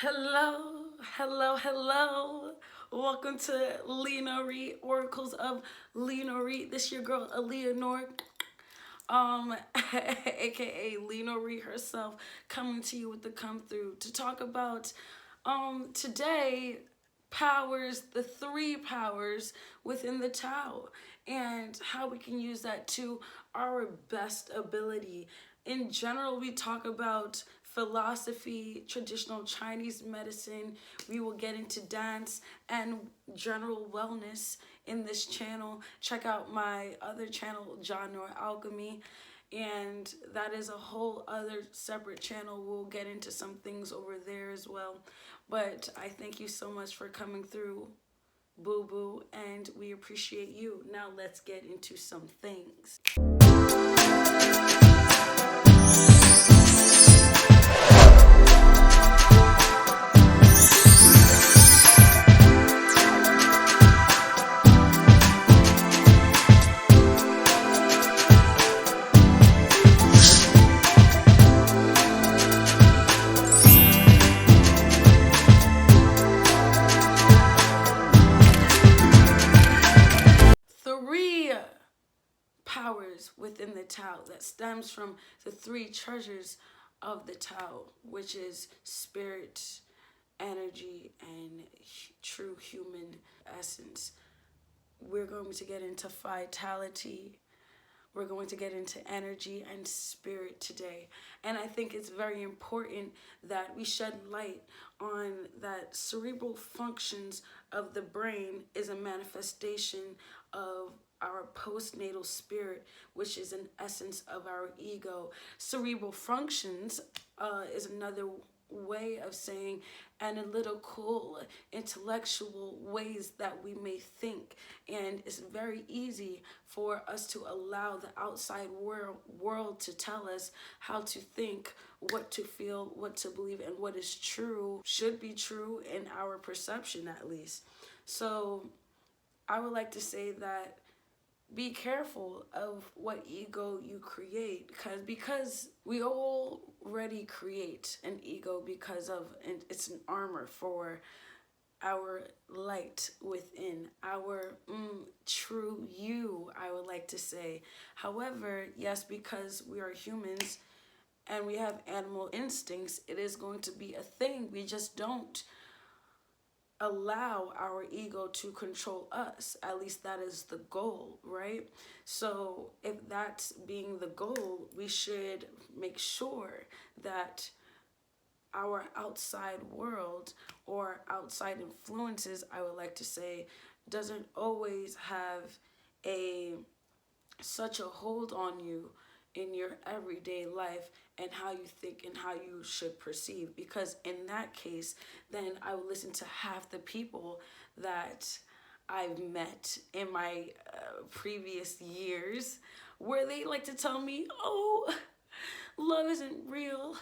Hello, hello, hello. Welcome to Li Noori, Oracles of Li Noori. This your girl, Noori, aka Li Noori herself, coming to you with the come through to talk about today powers, the three powers within the Tao, and how we can use that to our best ability. In general, we talk about philosophy, traditional Chinese medicine. We will get into dance and general wellness in this channel. Check out my other channel, Genre Alchemy. And that is a whole other separate channel. We'll get into some things over there as well. But I thank you so much for coming through, Boo Boo, and we appreciate you. Now let's get into some things. Three powers within the Tao that stems from the three treasures of the Tao, which is spirit, energy, and true human essence. We're going to get into vitality. We're going to get into energy and spirit today. And I think it's very important that we shed light on that cerebral functions of the brain is a manifestation of our postnatal spirit, which is an essence of our ego. Cerebral functions is another way of saying analytical, intellectual ways that we may think. And it's very easy for us to allow the outside world to tell us how to think, what to feel, what to believe, and what is true, should be true in our perception at least. So I would like to say that be careful of what ego you create, because we already create an ego because of, and it's an armor for our light within, our true you, I would like to say. However, yes, because we are humans and we have animal instincts, it is going to be a thing. We just don't allow our ego to control us. At least that is the goal, right? So if that's being the goal, we should make sure that our outside world or outside influences, I would like to say, doesn't always have a such a hold on you in your everyday life and how you think and how you should perceive. Because in that case, then I would listen to half the people that I've met in my previous years, where they like to tell me, oh, love isn't real,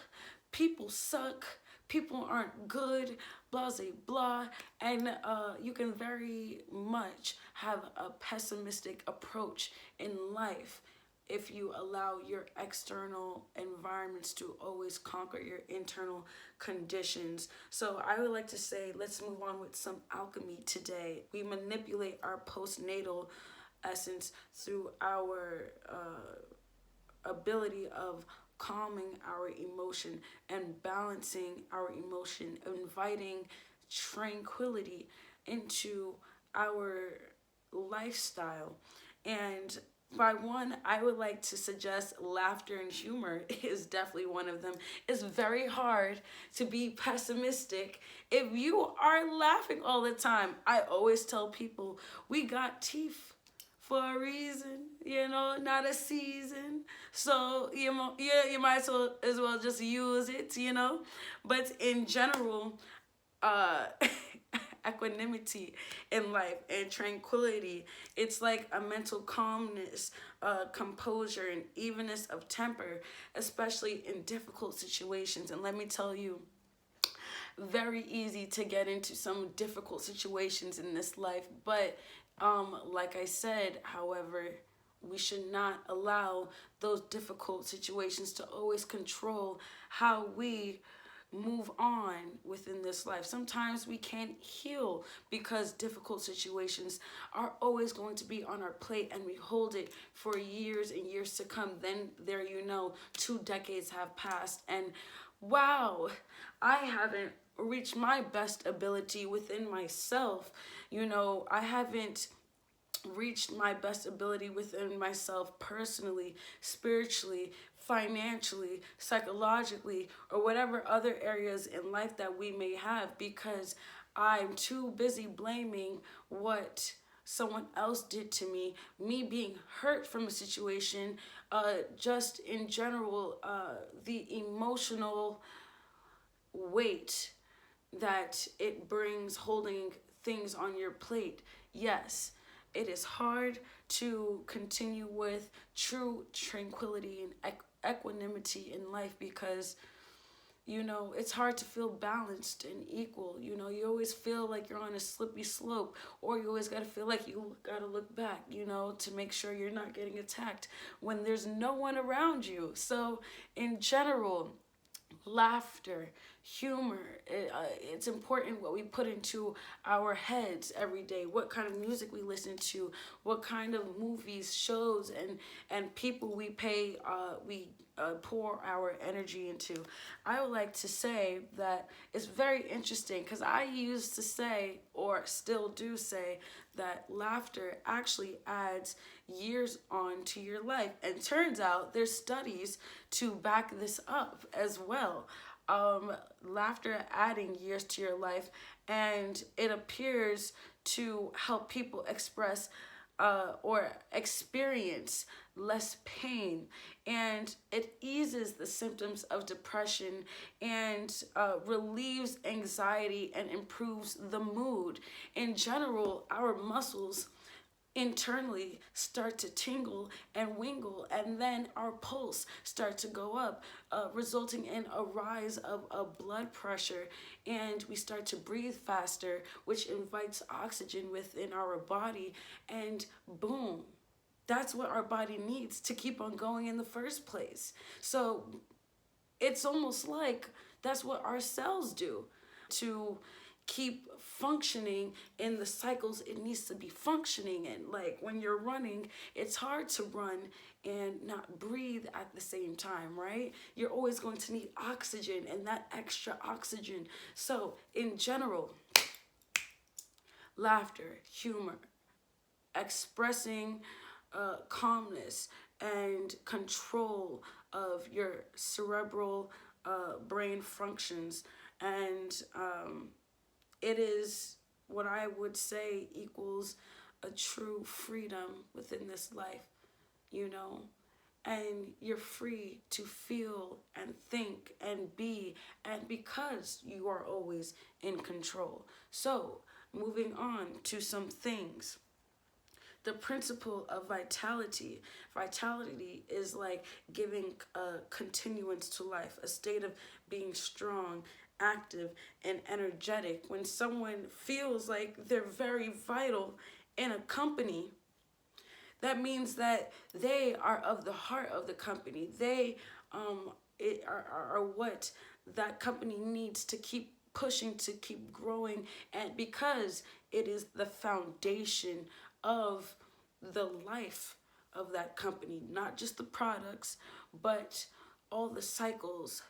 people suck, people aren't good, blah, blah, blah. And you can very much have a pessimistic approach in life if you allow your external environments to always conquer your internal conditions. So I would like to say, let's move on with some alchemy today. We manipulate our postnatal essence through our ability of calming our emotion and balancing our emotion, inviting tranquility into our lifestyle. And by one, I would like to suggest laughter and humor is definitely one of them. It's very hard to be pessimistic if you are laughing all the time. I always tell people, we got teeth for a reason, not a season. So you might as well just use it. But in general, uh, equanimity in life and tranquility, it's like a mental calmness, composure, and evenness of temper, especially in difficult situations. And let me tell you, very easy to get into some difficult situations in this life. But like I said, however, we should not allow those difficult situations to always control how we move on within this life. Sometimes we can't heal because difficult situations are always going to be on our plate, and we hold it for years and years to come. Then there, 2 decades have passed, and wow, I haven't reached my best ability within myself. I haven't reached my best ability within myself personally, spiritually, financially, psychologically, or whatever other areas in life that we may have, because I'm too busy blaming what someone else did to me being hurt from a situation, just in general, the emotional weight that it brings holding things on your plate. Yes, it is hard to continue with true tranquility and equanimity in life, because it's hard to feel balanced and equal. You always feel like you're on a slippy slope, or you always got to feel like you got to look back, to make sure you're not getting attacked when there's no one around you. So in general, laughter, humor, it's important what we put into our heads every day, what kind of music we listen to, what kind of movies, shows, and people we pour our energy into. I would like to say that it's very interesting, because I used to say, or still do say, that laughter actually adds years on to your life. And turns out there's studies to back this up as well. Laughter adding years to your life, and it appears to help people express or experience less pain, and it eases the symptoms of depression, and relieves anxiety and improves the mood. In general, our muscles internally start to tingle and wingle, and then our pulse start to go up, resulting in a rise of blood pressure, and we start to breathe faster, which invites oxygen within our body, and boom, that's what our body needs to keep on going in the first place. So it's almost like that's what our cells do to keep functioning in the cycles it needs to be functioning in. Like when you're running, it's hard to run and not breathe at the same time, right? You're always going to need oxygen, and that extra oxygen. So in general, laughter, humor, expressing calmness and control of your cerebral brain functions, and it is what I would say equals a true freedom within this life, and you're free to feel and think and be, and because you are always in control. So moving on to some things. The principle of vitality. Vitality is like giving a continuance to life, a state of being strong, active, and energetic. When someone feels like they're very vital in a company, that means that they are of the heart of the company. They are what that company needs to keep pushing, to keep growing, and because it is the foundation of the life of that company, not just the products, but all the cycles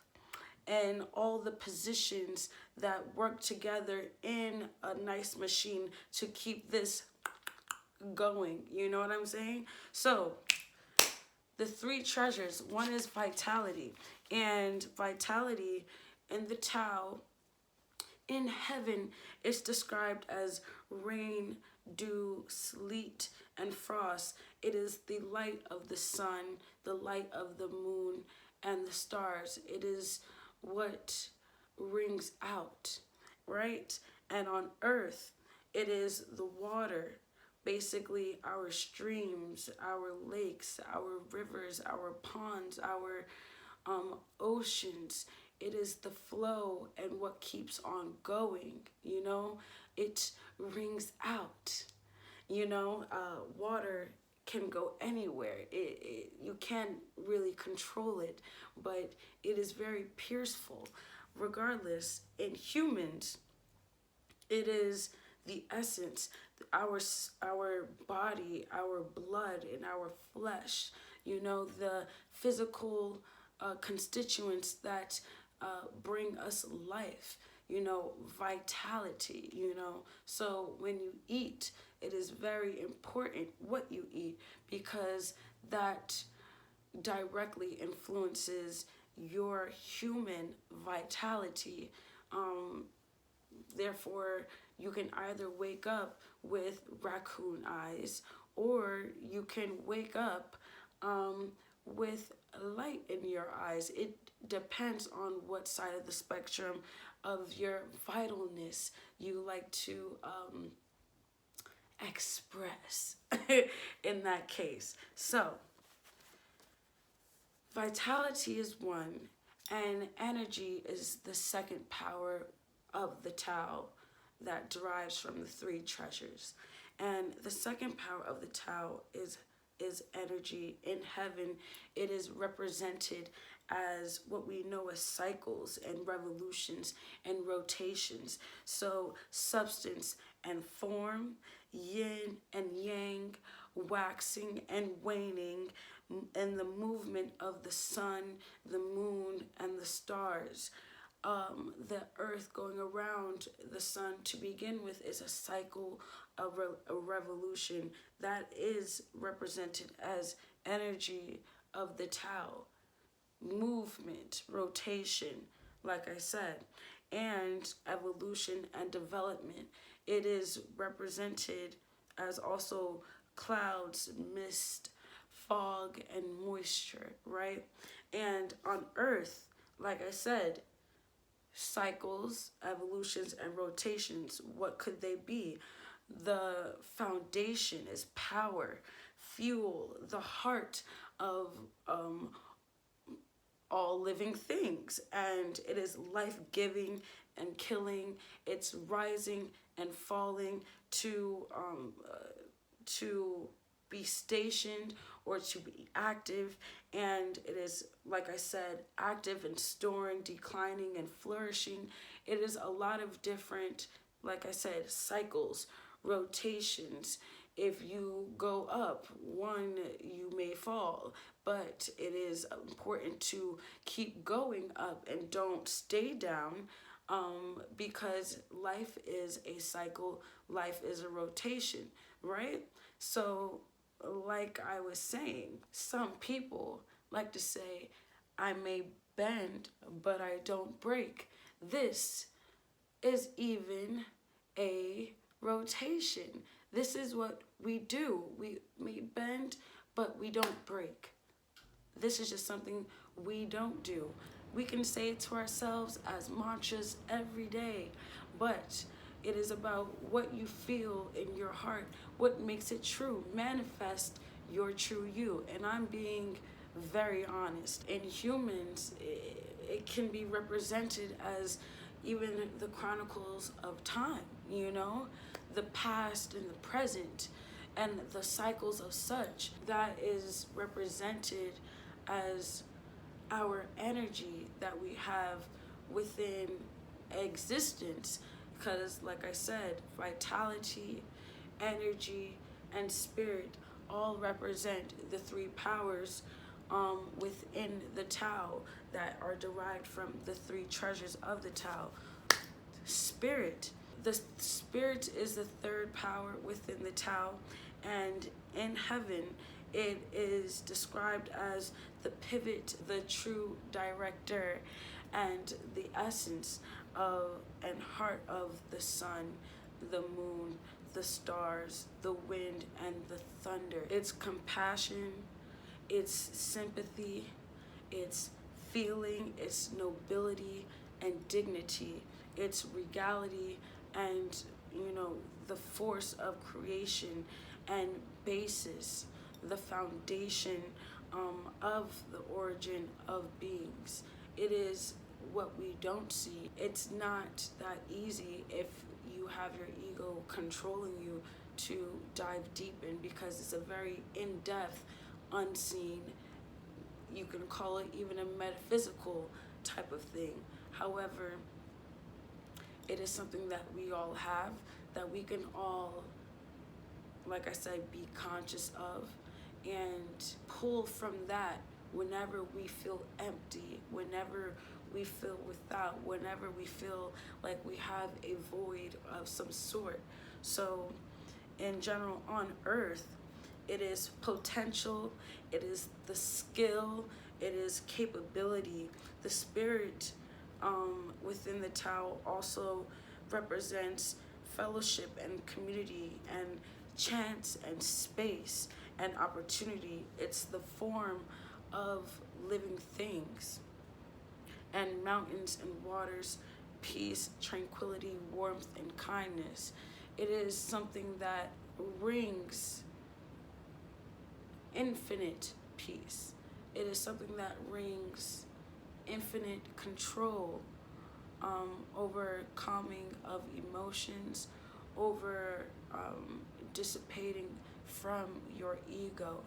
and all the positions that work together in a nice machine to keep this going. You know what I'm saying? So the 3 treasures, one is vitality, and vitality in the Tao, in heaven, it's described as rain, dew, sleet, and frost. It is the light of the sun, the light of the moon, and the stars. It is what rings out, right? And on earth, it is the water, basically our streams, our lakes, our rivers, our ponds, our oceans. It is the flow and what keeps on going, it rings out. Water can go anywhere. You can't really control it, but it is very pierceful, regardless, in humans, it is the essence, our body, our blood, and our flesh. You know, the physical constituents that bring us life. You know, vitality. You know, so when you eat, it is very important what you eat, because that directly influences your human vitality. Therefore, you can either wake up with raccoon eyes, or you can wake up with light in your eyes. It depends on what side of the spectrum of your vitalness you like to express in that case. So, vitality is one, and energy is the second power of the Tao that derives from the three treasures. And the second power of the Tao is energy. In heaven, it is represented as what we know as cycles and revolutions and rotations. So substance and form, yin and yang, waxing and waning, and the movement of the sun, the moon, and the stars. The earth going around the sun to begin with is a cycle, a revolution that is represented as energy of the Tao. Movement, rotation, like I said, and evolution and development. It is represented as also clouds, mist, fog, and moisture, right? And on earth, like I said, cycles, evolutions, and rotations. What could they be? The foundation is power, fuel, the heart of all living things, and it is life-giving and killing. It's rising and falling to be stationed or to be active, and it is, like I said, active and storing, declining and flourishing. It is a lot of different, like I said, cycles, rotations. If you go up one, you may fall, but it is important to keep going up and don't stay down, because life is a cycle, life is a rotation, right? So, like I was saying, some people like to say, I may bend, but I don't break. This is even a rotation. This is what we do. We may bend, but we don't break. This is just something we don't do. We can say it to ourselves as mantras every day, but it is about what you feel in your heart, what makes it true. Manifest your true you. And I'm being very honest. In humans, it can be represented as even the chronicles of time, you know, the past and the present, and the cycles of such. That is represented as our energy that we have within existence, because like I said, vitality, energy, and spirit all represent the three powers within the Tao that are derived from the three treasures of the Tao. Spirit. The spirit is the third power within the Tao, and in heaven it is described as the pivot, the true director, and the essence of and heart of the sun, the moon, the stars, the wind, and the thunder. It's compassion, it's sympathy, it's feeling, it's nobility and dignity, it's regality, and the force of creation and basis, the foundation of the origin of beings. It is what we don't see. It's not that easy if you have your ego controlling you to dive deep in, because it's a very in-depth, unseen, you can call it even a metaphysical type of thing. However, it is something that we all have, that we can all, like I said, be conscious of and pull from that whenever we feel empty, whenever we feel without, whenever we feel like we have a void of some sort. So in general, on earth, it is potential, it is the skill, it is capability. The spirit within the Tao also represents fellowship and community and chance and space and opportunity. It's the form of living things, and mountains and waters, peace, tranquility, warmth, and kindness. It is something that rings infinite peace. It is something that rings infinite control over calming of emotions, over dissipating from your ego.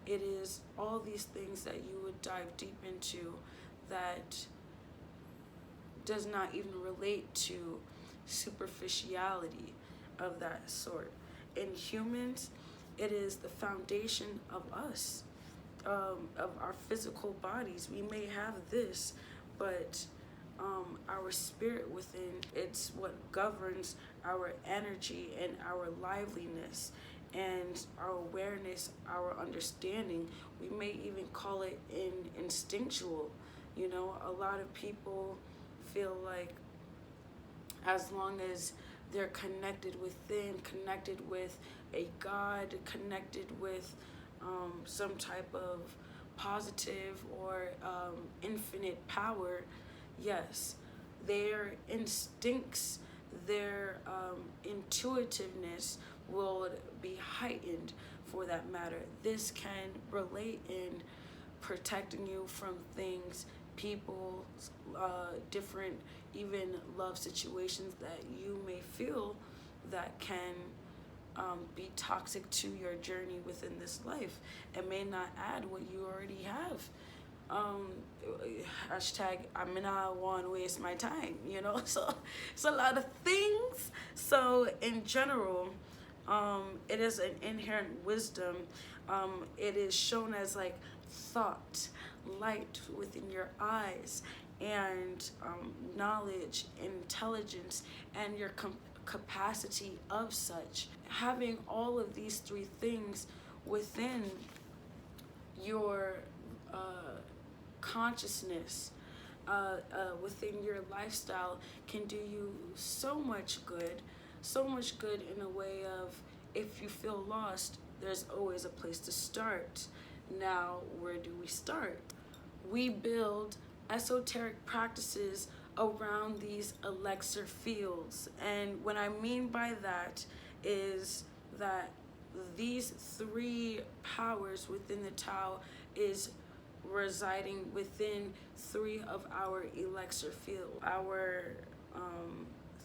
It is all these things that you would dive deep into that does not even relate to superficiality of that sort. In humans, it is the foundation of us, of our physical bodies. We may have this, but our spirit within, it's what governs our energy and our liveliness and our awareness, our understanding. We may even call it instinctual. You know, a lot of people feel like as long as they're connected within, connected with a God, connected with some type of positive or infinite power, yes, their instincts, their intuitiveness will be heightened for that matter. This can relate in protecting you from things, people, different even love situations that you may feel that can be toxic to your journey within this life. It may not add what you already have. Hashtag I'm not want to waste my time, you know. So it's a lot of things. So in general, it is an inherent wisdom. It is shown as like thought, light within your eyes, and knowledge, intelligence, and your capacity of such. Having all of these three things within your consciousness, within your lifestyle, can do you so much good in a way of, if you feel lost, there's always a place to start. Now, where do we start? We build esoteric practices around these elixir fields. And what I mean by that is that these three powers within the Tao is residing within three of our elixir field. Our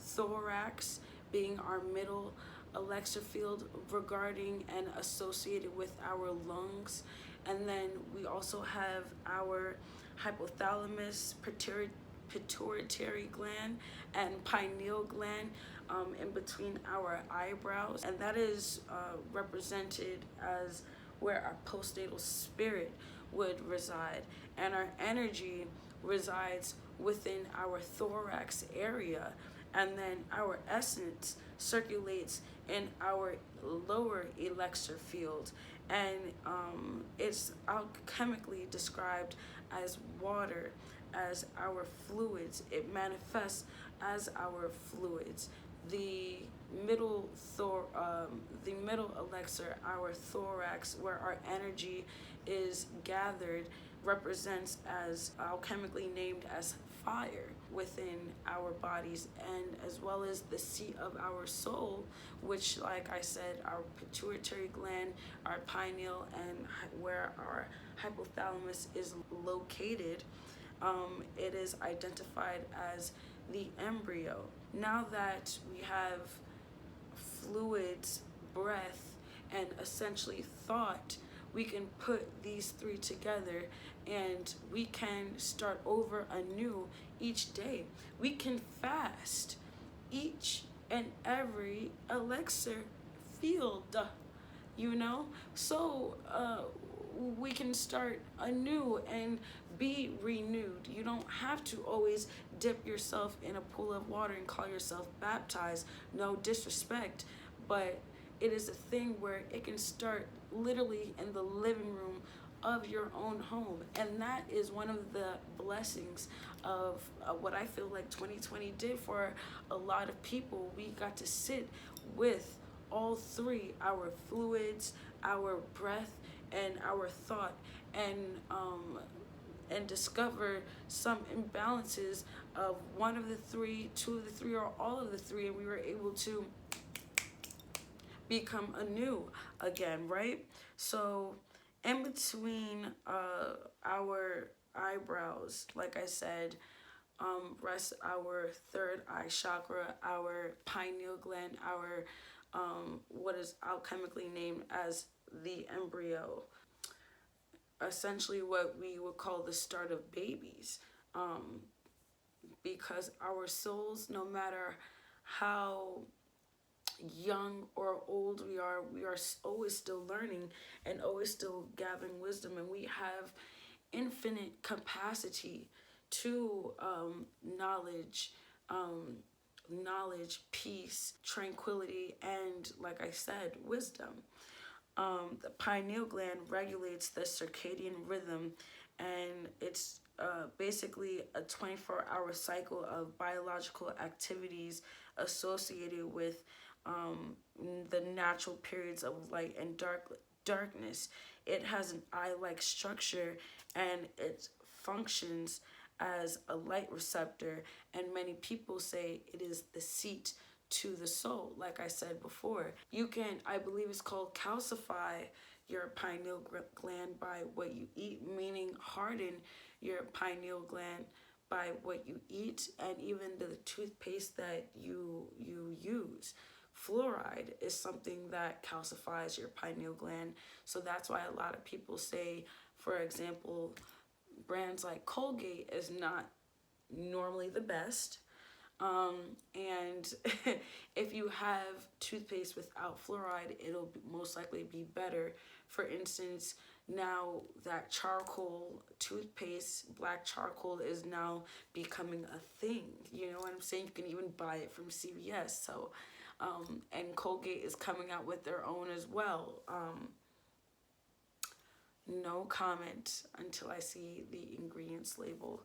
thorax being our middle elixir field, regarding and associated with our lungs. And then we also have our hypothalamus, pituitary gland, and pineal gland in between our eyebrows. And that is represented as where our postnatal spirit would reside. And our energy resides within our thorax area. And then our essence circulates in our lower elixir field. And it's alchemically described as water, as our fluids. It manifests as our fluids. The middle elixir, our thorax, where our energy is gathered, represents as alchemically named as fire within our bodies, and as well as the seat of our soul, which, like I said, our pituitary gland, our pineal, and where our hypothalamus is located. It is identified as the embryo. Now that we have fluids, breath, and essentially thought we can put these three together and we can start over anew each day. We can fast each and every elixir field, you know? So we can start anew and be renewed. You don't have to always dip yourself in a pool of water and call yourself baptized. No disrespect, but it is a thing where it can start literally in the living room of your own home. And that is one of the blessings of what I feel like 2020 did for a lot of people. We got to sit with all three, our fluids, our breath, and our thought, and discover some imbalances of one of the three, two of the three, or all of the three, and we were able to become anew again, right? So in between our eyebrows, like I said, rest our third eye chakra, our pineal gland, our what is alchemically named as the embryo, essentially what we would call the start of babies, because our souls, no matter how young or old we are always still learning and always still gathering wisdom, and we have infinite capacity to knowledge, peace, tranquility, and, like I said, wisdom. The pineal gland regulates the circadian rhythm, and it's basically a 24-hour cycle of biological activities associated with the natural periods of light and darkness. It has an eye-like structure, and it functions as a light receptor, and many people say it is the seat to the soul. Like I said before, you can, I believe it's called, calcify your pineal gland by what you eat, meaning harden your pineal gland by what you eat, and even the toothpaste that you use. Fluoride is something that calcifies your pineal gland. So that's why a lot of people say, for example, brands like Colgate is not normally the best. And if you have toothpaste without fluoride, it'll most likely be better. For instance, now that charcoal toothpaste, black charcoal, is now becoming a thing. You know what I'm saying? You can even buy it from CVS. So, and Colgate is coming out with their own as well. No comment until I see the ingredients label.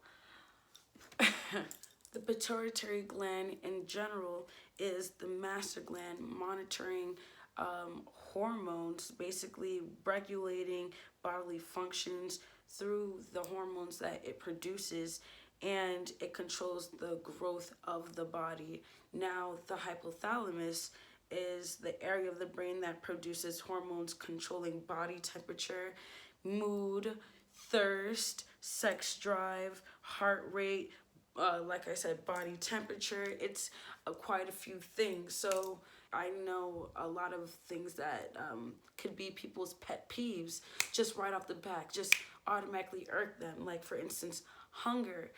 The pituitary gland in general is the master gland, monitoring hormones, basically regulating bodily functions through the hormones that it produces, and it controls the growth of the body. Now, the hypothalamus is the area of the brain that produces hormones controlling body temperature, mood, thirst, sex drive, heart rate, like I said, body temperature. It's quite a few things. So I know a lot of things that could be people's pet peeves just right off the bat, just automatically irk them. Like, for instance, hunger.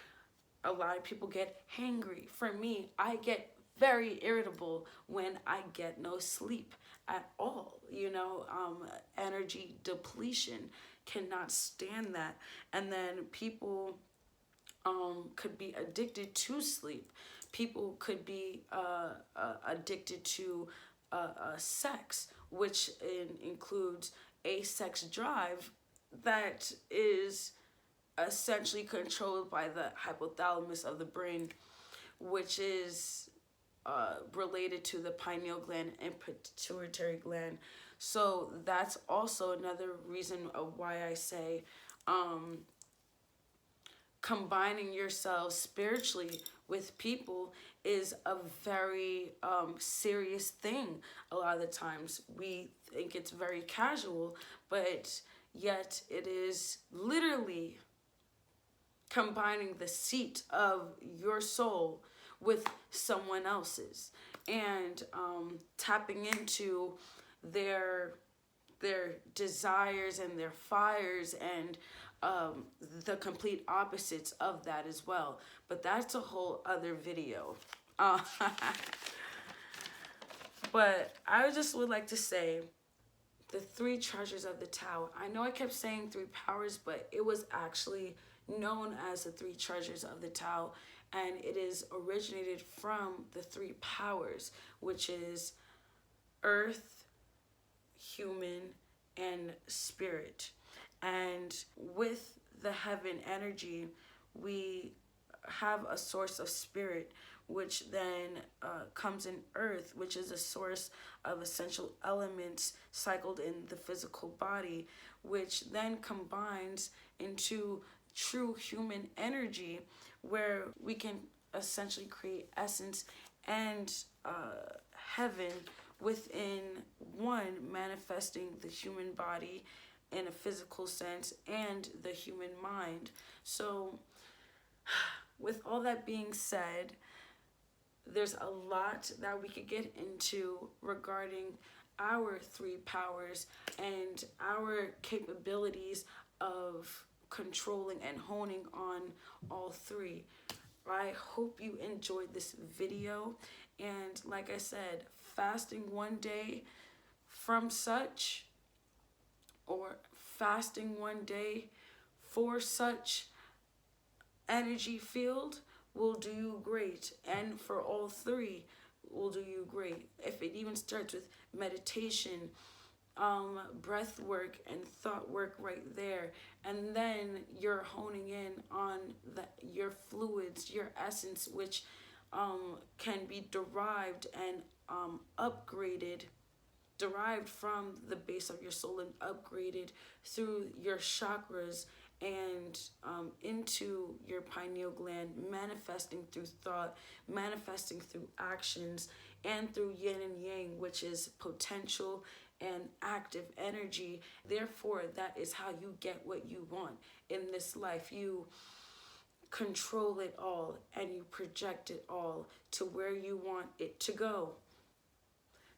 A lot of people get hangry. For me, I get very irritable when I get no sleep at all. You know, energy depletion, cannot stand that. And then people could be addicted to sleep. People could be addicted to sex, which includes a sex drive that is essentially controlled by the hypothalamus of the brain, which is related to the pineal gland and pituitary gland. So that's also another reason of why I say combining yourself spiritually with people is a very serious thing. A lot of the times we think it's very casual, but yet it is literally combining the seat of your soul with someone else's, and tapping into their their desires and their fires, and the complete opposites of that as well. But that's a whole other video. But I just would like to say the 3 treasures of the Tao. I know I kept saying 3 powers, but it was actually known as the 3 treasures of the Tao, and it is originated from the 3 powers, which is earth, human, and spirit. And with the heaven energy, we have a source of spirit, which then comes in earth, which is a source of essential elements cycled in the physical body, which then combines into true human energy, where we can essentially create essence and heaven within one, manifesting the human body in a physical sense and the human mind. So with all that being said, there's a lot that we could get into regarding our 3 powers and our capabilities of controlling and honing on all 3. I hope you enjoyed this video, and like I said, fasting one day from such, or fasting one day for such energy field will do you great, and for all 3 will do you great. If it even starts with meditation, breath work and thought work right there, and then you're honing in on your fluids, your essence, which can be derived and derived from the base of your soul and upgraded through your chakras and into your pineal gland, manifesting through thought, manifesting through actions, and through yin and yang, which is potential and active energy. Therefore, that is how you get what you want in this life. You control it all and you project it all to where you want it to go.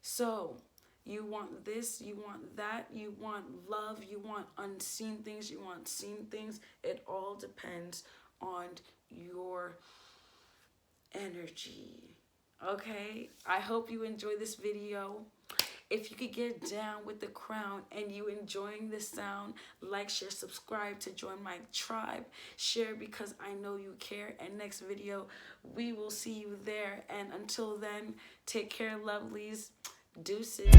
So you want this, you want that, you want love, you want unseen things, you want seen things. It all depends on your energy. Okay? I hope you enjoy this video. If you could get down with the crown and you enjoying this sound, like, share, subscribe to join my tribe. Share because I know you care. And next video, we will see you there. And until then, take care, lovelies. Deuces.